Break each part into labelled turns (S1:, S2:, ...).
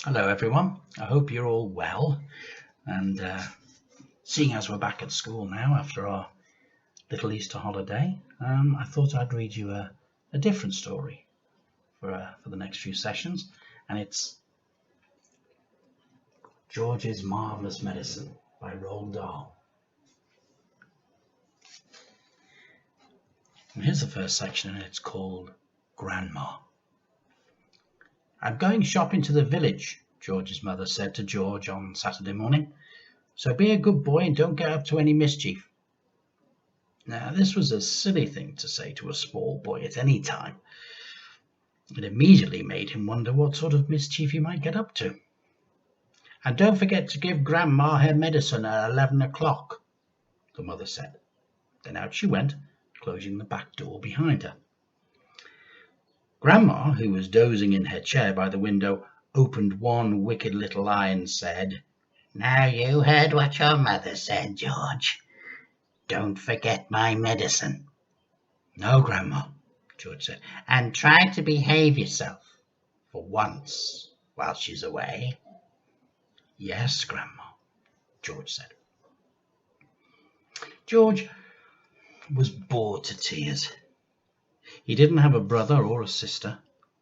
S1: Hello everyone, I hope you're all well, and seeing as we're back at school now after our little Easter holiday, I thought I'd read you a different story for the next few sessions, and it's George's Marvellous Medicine by Roald Dahl. And here's the first section, and it's called Grandma. I'm going shopping to the village, George's mother said to George on Saturday morning, so be a good boy and don't get up to any mischief. Now, this was a silly thing to say to a small boy at any time. It immediately made him wonder what sort of mischief he might get up to. And don't forget to give Grandma her medicine at 11 o'clock, the mother said. Then out she went, closing the back door behind her. Grandma, who was dozing in her chair by the window, opened one wicked little eye and said, "Now you heard what your mother said, George. Don't forget my medicine." "No, Grandma," George said, "and try to behave yourself for once while she's away." "Yes, Grandma," George said. George was bored to tears. He didn't have a brother or a sister.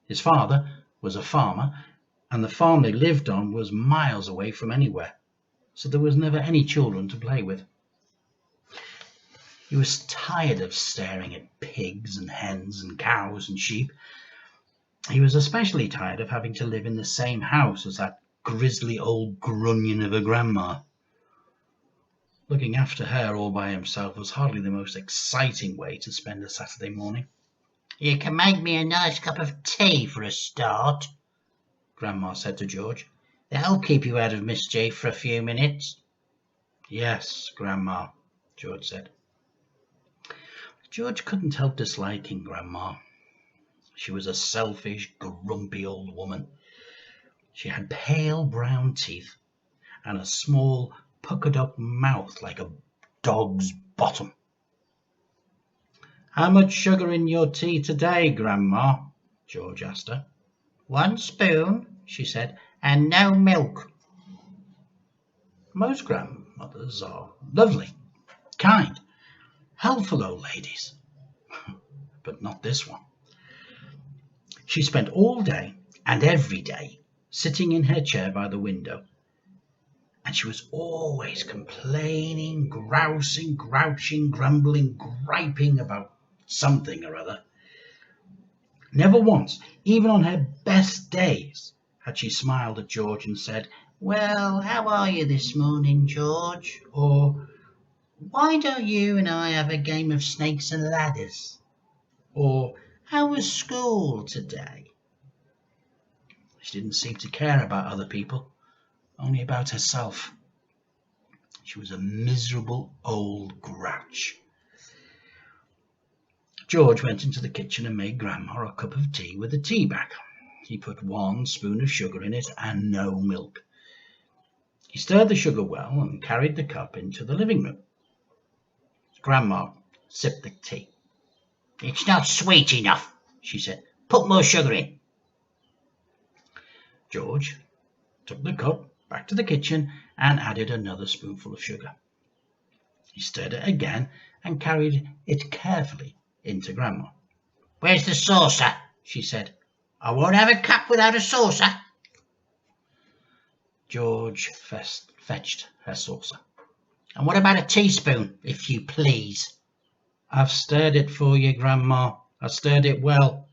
S1: His father was a farmer, and the farm they lived on was miles away from anywhere, so there was never any children to play with. He was tired of staring at pigs and hens and cows and sheep. He was especially tired of having to live in the same house as that grisly old grunion of a grandma. Looking after her all by himself was hardly the most exciting way to spend a Saturday morning. "You can make me a nice cup of tea for a start," Grandma said to George. "That'll keep you out of mischief for a few minutes." "Yes, Grandma," George said. George couldn't help disliking Grandma. She was a selfish, grumpy old woman. She had pale brown teeth and a small, puckered-up mouth like a dog's bottom. "How much sugar in your tea today, Grandma?" George asked her. "1 spoon," she said, "and no milk." Most grandmothers are lovely, kind, helpful old ladies, but not this one. She spent all day and every day sitting in her chair by the window, and she was always complaining, grousing, grouching, grumbling, griping about something or other. Never once, even on her best days, had she smiled at George and said, "Well, how are you this morning, George?" Or, "Why don't you and I have a game of snakes and ladders?" Or, "How was school today?" She didn't seem to care about other people, only about herself. She was a miserable old grouch. George went into the kitchen and made Grandma a cup of tea with a tea bag. He put 1 spoon of sugar in it and no milk. He stirred the sugar well and carried the cup into the living room. Grandma sipped the tea. "It's not sweet enough," she said. "Put more sugar in." George took the cup back to the kitchen and added another spoonful of sugar. He stirred it again and carried it carefully into Grandma. "Where's the saucer?" she said. "I won't have a cup without a saucer." George fetched her saucer. "And what about a teaspoon, if you please?" "I've stirred it for you, Grandma. I stirred it well."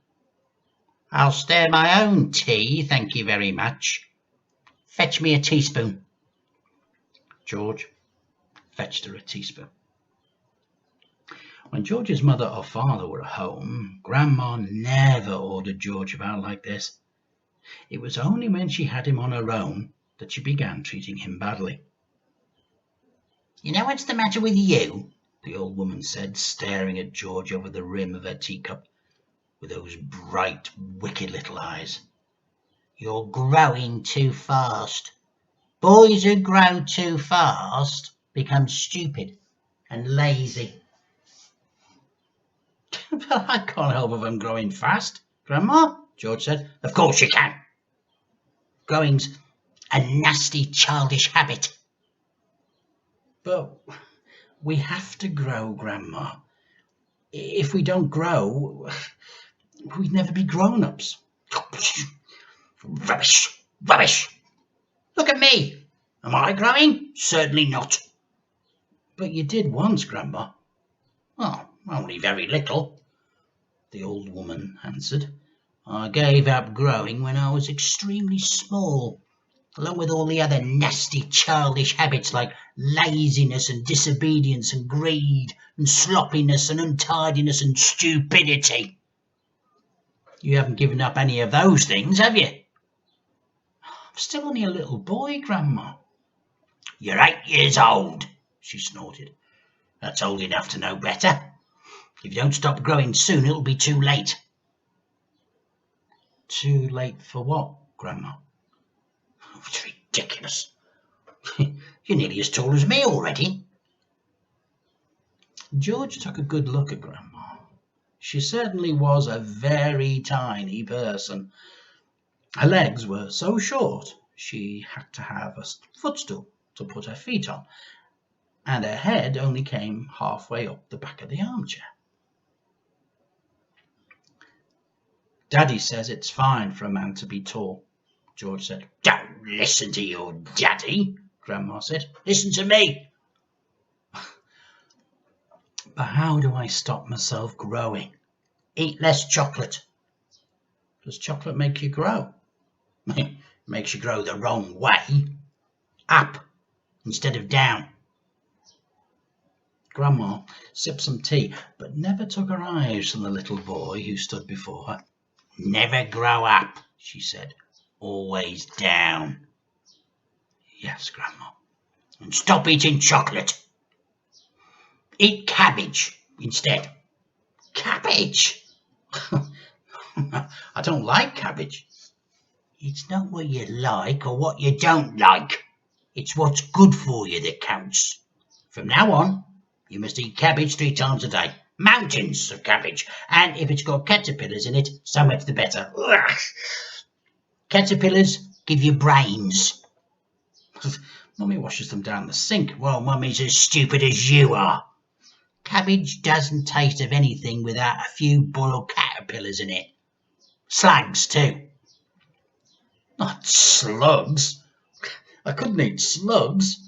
S1: "I'll stir my own tea, thank you very much. Fetch me a teaspoon." George fetched her a teaspoon. When George's mother or father were at home, Grandma never ordered George about like this. It was only when she had him on her own that she began treating him badly. "You know what's the matter with you?" the old woman said, staring at George over the rim of her teacup with those bright, wicked little eyes. "You're growing too fast. Boys who grow too fast become stupid and lazy." "But I can't help if I'm growing fast, Grandma," George said. "Of course you can. Growing's a nasty, childish habit." "But we have to grow, Grandma. If we don't grow, we'd never be grown-ups." "Rubbish! Rubbish! Look at me. Am I growing? Certainly not." "But you did once, Grandma." "Oh, only very little," the old woman answered. "I gave up growing when I was extremely small, along with all the other nasty childish habits like laziness and disobedience and greed and sloppiness and untidiness and stupidity." "You haven't given up any of those things, have you?" "I'm still only a little boy, Grandma." "You're 8 years old," she snorted. "That's old enough to know better. If you don't stop growing soon, it'll be too late." "Too late for what, Grandma?" "Oh, it's ridiculous. You're nearly as tall as me already." George took a good look at Grandma. She certainly was a very tiny person. Her legs were so short she had to have a footstool to put her feet on, and her head only came halfway up the back of the armchair. "Daddy says it's fine for a man to be tall," George said. "Don't listen to your daddy," Grandma said. "Listen to me." "But how do I stop myself growing?" "Eat less chocolate." "Does chocolate make you grow?" "It makes you grow the wrong way. Up instead of down." Grandma sipped some tea, but never took her eyes from the little boy who stood before her. "Never grow up," she said. "Always down." "Yes, Grandma." "And stop eating chocolate. Eat cabbage instead." "Cabbage?" "I don't like cabbage." "It's not what you like or what you don't like. It's what's good for you that counts. From now on, you must eat cabbage 3 times a day. Mountains of cabbage. And if it's got caterpillars in it, so much the better. Ugh. Caterpillars give you brains." "Mummy washes them down the sink." "Well, Mummy's as stupid as you are. Cabbage doesn't taste of anything without a few boiled caterpillars in it. Slugs, too." "Not slugs. I couldn't eat slugs."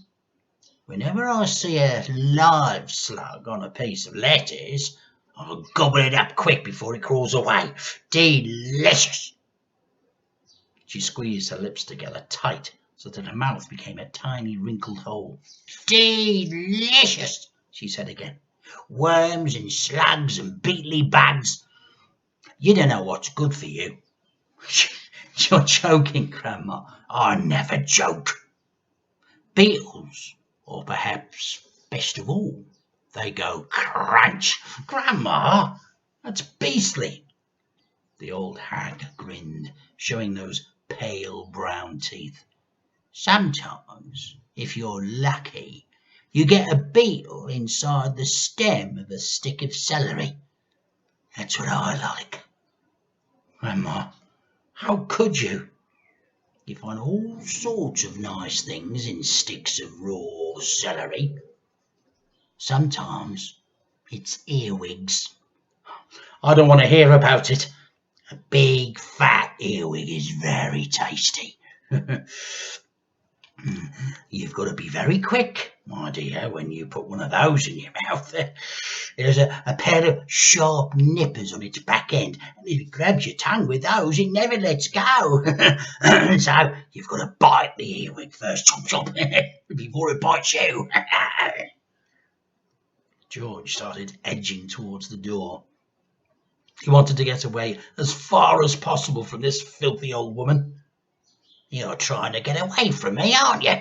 S1: "Whenever I see a live slug on a piece of lettuce, I'll gobble it up quick before it crawls away. Delicious." She squeezed her lips together tight so that her mouth became a tiny wrinkled hole. "Delicious," she said again. "Worms and slugs and beetly bugs. You don't know what's good for you." "You're joking, Grandma." "I never joke. Beetles, or perhaps best of all, they go crunch." "Grandma, that's beastly." The old hag grinned, showing those pale brown teeth. "Sometimes, if you're lucky, you get a beetle inside the stem of a stick of celery. That's what I like." "Grandma, how could you?" "You find all sorts of nice things in sticks of raw celery. Sometimes it's earwigs." "I don't want to hear about it." "A big fat earwig is very tasty." "You've got to be very quick, my dear, when you put one of those in your mouth. There's a pair of sharp nippers on its back end, and if it grabs your tongue with those, it never lets go. So you've got to bite the earwig first, chomp chomp, before it bites you." George started edging towards the door. He wanted to get away as far as possible from this filthy old woman. "You're trying to get away from me, aren't you?"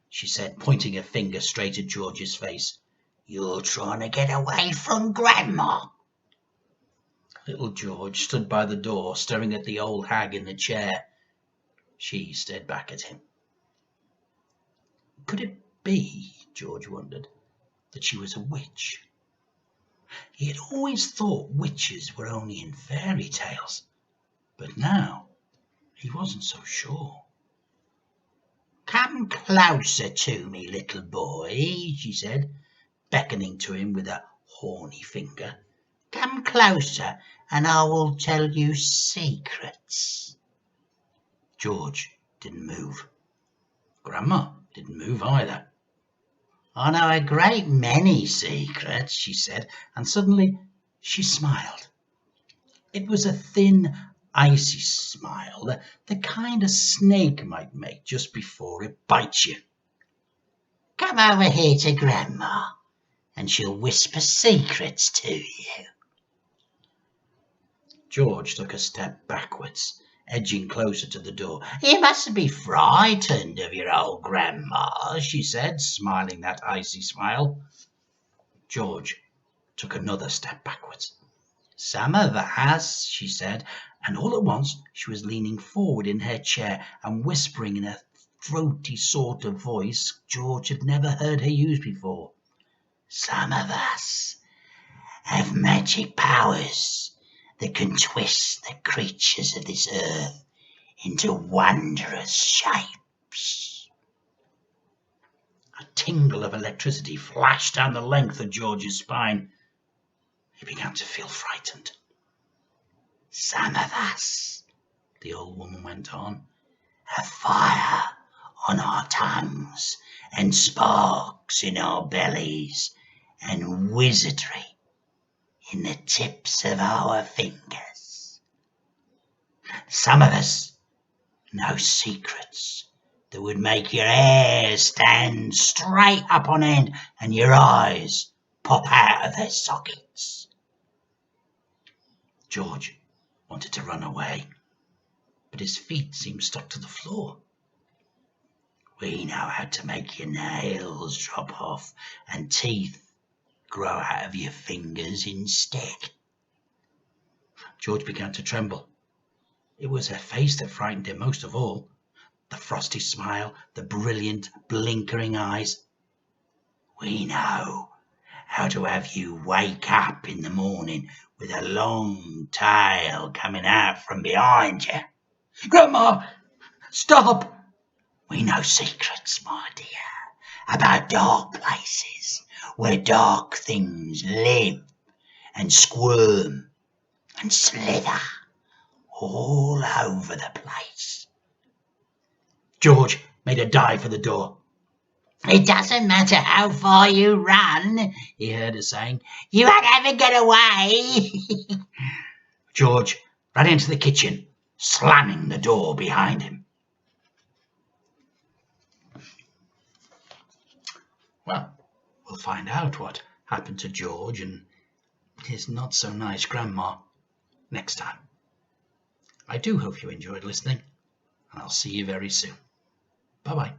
S1: she said, pointing a finger straight at George's face. "You're trying to get away from Grandma." Little George stood by the door, staring at the old hag in the chair. She stared back at him. Could it be, George wondered, that she was a witch? He had always thought witches were only in fairy tales, but now he wasn't so sure. "Come closer to me, little boy," she said, beckoning to him with a horny finger. "Come closer, and I will tell you secrets." George didn't move. Grandma didn't move either. "I know a great many secrets," she said, and suddenly she smiled. It was a thin, icy smile, the kind a snake might make just before it bites you. "Come over here to Grandma, and she'll whisper secrets to you." George took a step backwards, edging closer to the door. "You mustn't be frightened of your old grandma," she said, smiling that icy smile. George took another step backwards. "Some of us," she said, and all at once she was leaning forward in her chair and whispering in a throaty sort of voice George had never heard her use before. "Some of us have magic powers that can twist the creatures of this earth into wondrous shapes." A tingle of electricity flashed down the length of George's spine. He began to feel frightened. "Some of us," the old woman went on, "have fire on our tongues and sparks in our bellies and wizardry in the tips of our fingers. Some of us know secrets that would make your hair stand straight up on end and your eyes pop out of their sockets." George wanted to run away, but his feet seemed stuck to the floor. "We know how to make your nails drop off and teeth grow out of your fingers instead." George began to tremble. It was her face that frightened him most of all. The frosty smile, the brilliant, blinkering eyes. "We know how to have you wake up in the morning with a long tail coming out from behind you." "Grandma, stop!" "We know secrets, my dear, about dark places where dark things live and squirm and slither all over the place." George made a dive for the door. "It doesn't matter how far you run," he heard her saying. "You won't ever get away." George ran into the kitchen, slamming the door behind him. Well, we'll find out what happened to George and his not-so-nice grandma next time. I do hope you enjoyed listening, and I'll see you very soon. Bye-bye.